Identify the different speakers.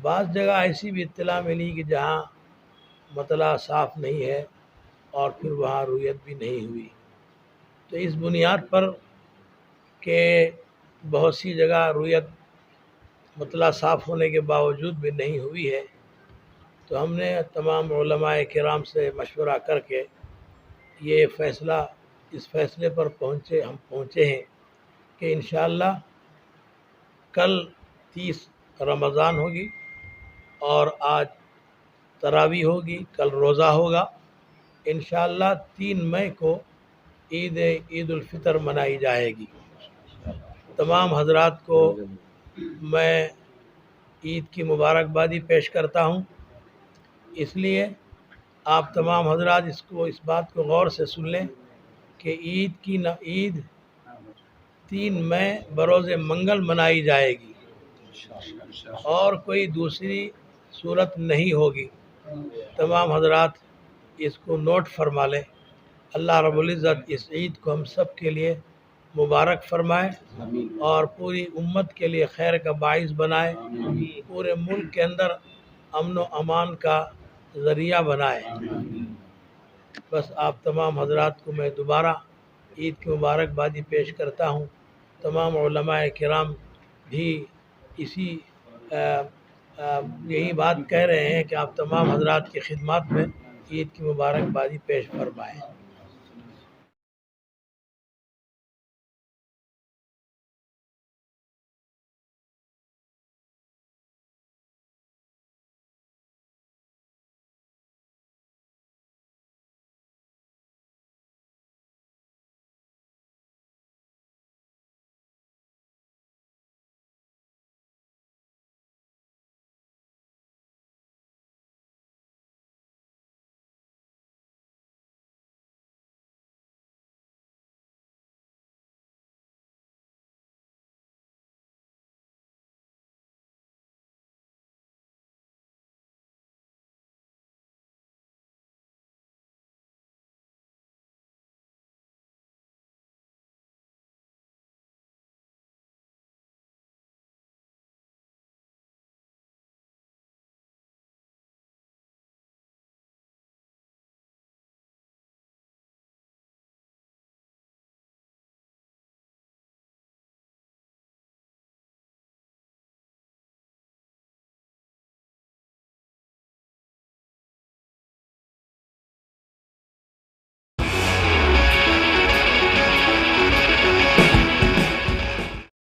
Speaker 1: بعض جگہ ایسی بھی اطلاع ملی کہ جہاں مطلع صاف نہیں ہے اور پھر وہاں رویت بھی نہیں ہوئی. تو اس بنیاد پر کہ بہت سی جگہ رویت مطلع صاف ہونے کے باوجود بھی نہیں ہوئی ہے، تو ہم نے تمام علماء کرام سے مشورہ کر کے یہ فیصلہ اس فیصلے پر پہنچے ہیں کہ انشاءاللہ کل 30 رمضان ہوگی اور آج تراویح ہوگی، کل روزہ ہوگا. انشاءاللہ 3 مئی کو عید الفطر منائی جائے گی. تمام حضرات کو میں عید کی مبارکبادی پیش کرتا ہوں. اس لیے آپ تمام حضرات اس بات کو غور سے سن لیں کہ عید 3 مئی بروز منگل منائی جائے گی اور کوئی دوسری صورت نہیں ہوگی. تمام حضرات اس کو نوٹ فرما لیں. اللہ رب العزت اس عید کو ہم سب کے لیے مبارک فرمائے اور پوری امت کے لیے خیر کا باعث بنائے، پورے ملک کے اندر امن و امان کا ذریعہ بنائے. بس آپ تمام حضرات کو میں دوبارہ عید کی مبارکبادی پیش کرتا ہوں. تمام علماء کرام بھی یہی بات کہہ رہے ہیں کہ آپ تمام حضرات کی خدمات میں عید کی مبارکبادی پیش فرمائیں.